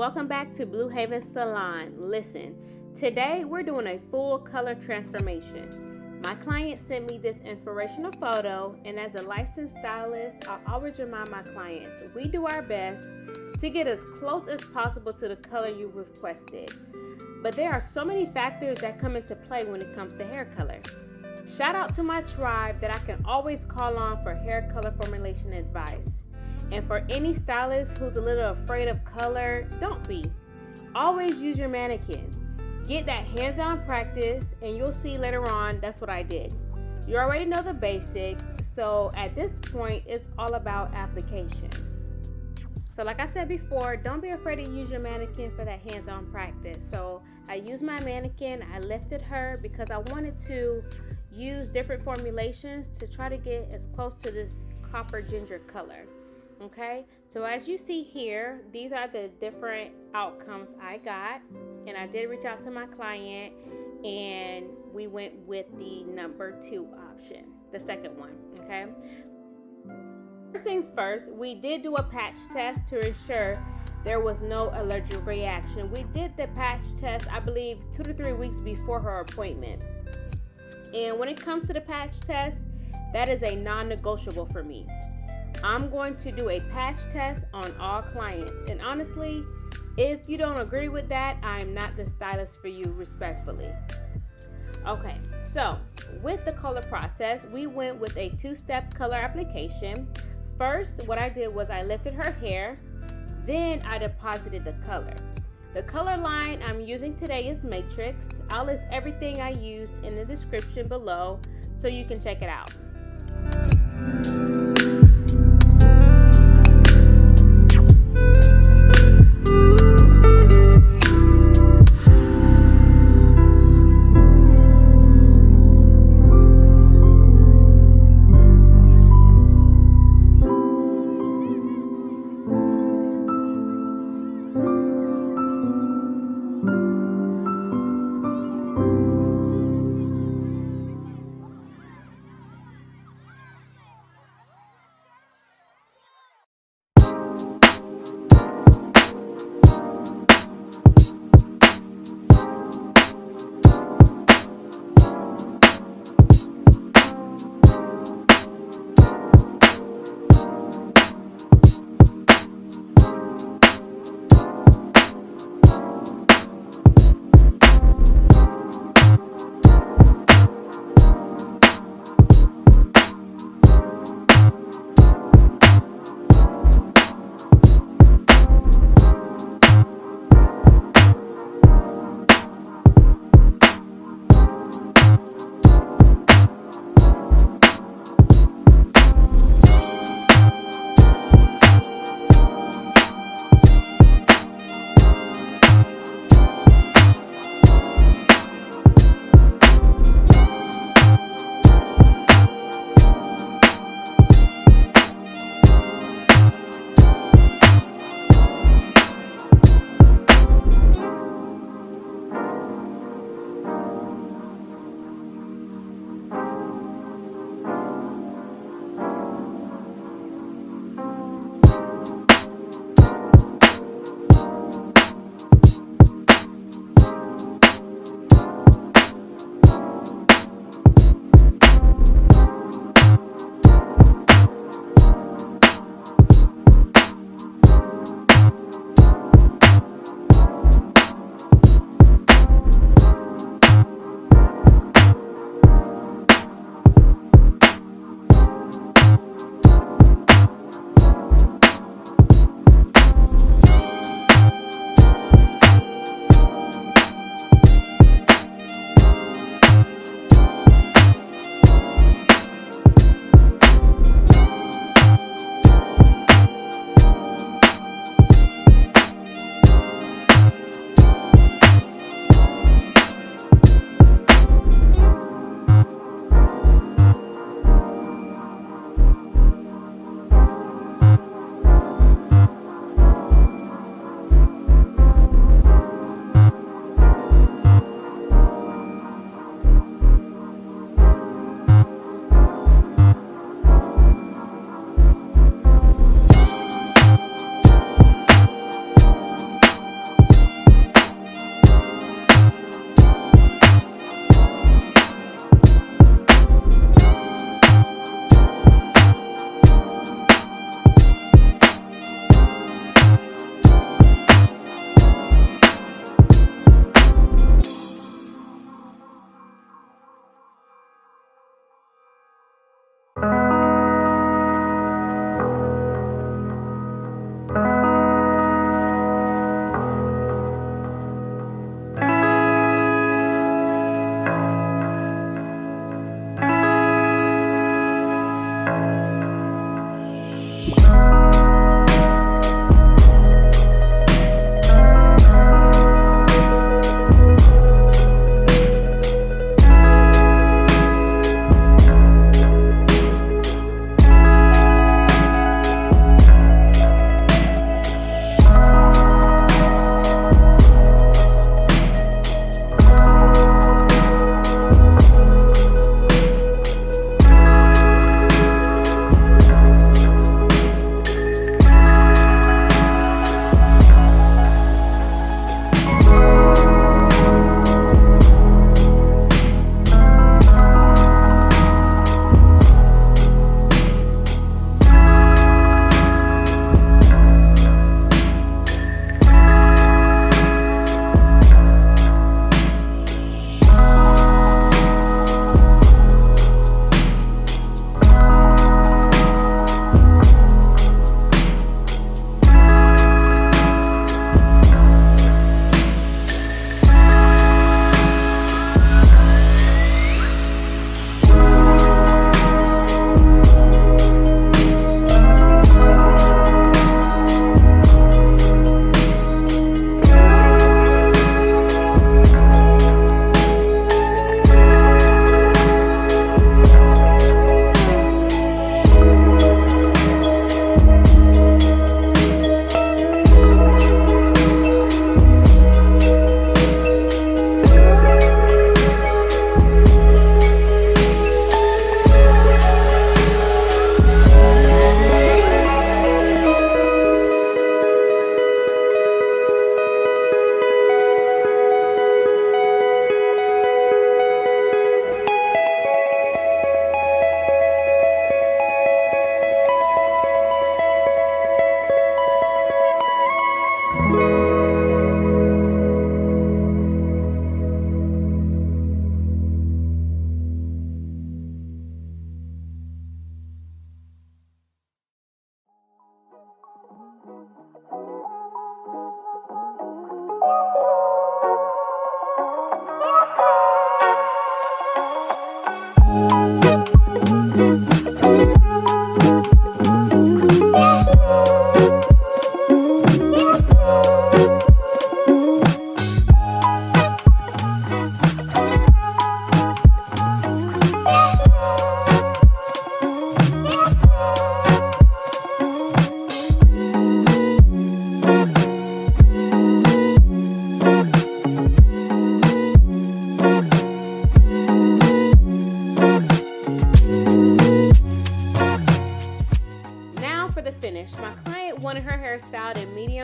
welcome back to Blu Haven Salon. Listen, today we're doing a full color transformation. My client sent me this inspirational photo, and as a licensed stylist, I always remind my clients, we do our best to get as close as possible to the color you requested. But there are so many factors that come into play when it comes to hair color. Shout out to my tribe that I can always call on for hair color formulation advice. And for any stylist who's a little afraid of color, don't be. Always use your mannequin. Get that hands-on practice, and you'll see later on that's what I did. You already know the basics, so at this point, it's all about application. So like I said before, don't be afraid to use your mannequin for that hands-on practice. So I used my mannequin, I lifted her because I wanted to use different formulations to try to get as close to this copper ginger color. Okay, so as you see here, these are the different outcomes I got, and I did reach out to my client and we went with the number 2 option, the second one. Okay, first things first, we did do a patch test to ensure there was no allergic reaction. We did the patch test, I believe, 2 to 3 weeks before her appointment, and when it comes to the patch test, that is a non-negotiable for me. I'm going to do a patch test on all clients, and honestly, if you don't agree with that, I'm not the stylist for you, respectfully. Okay, so with the color process, we went with a 2-step color application. First, what I did was I lifted her hair, then I deposited the color. The color line I'm using today is Matrix. I'll list everything I used in the description below so you can check it out.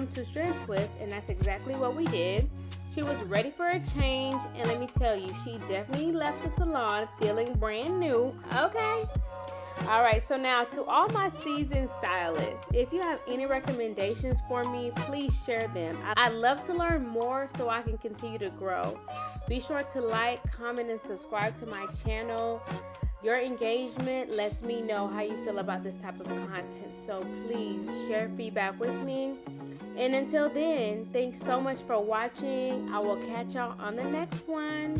them two-strand twists, and that's exactly what we did. She was ready for a change, and let me tell you, she definitely left the salon feeling brand new. Okay. All right, so now to all my seasoned stylists, if you have any recommendations for me, please share them. I'd love to learn more so I can continue to grow. Be sure to like, comment, and subscribe to my channel. Your engagement lets me know how you feel about this type of content, so please share feedback with me. And until then, thanks so much for watching. I will catch y'all on the next one.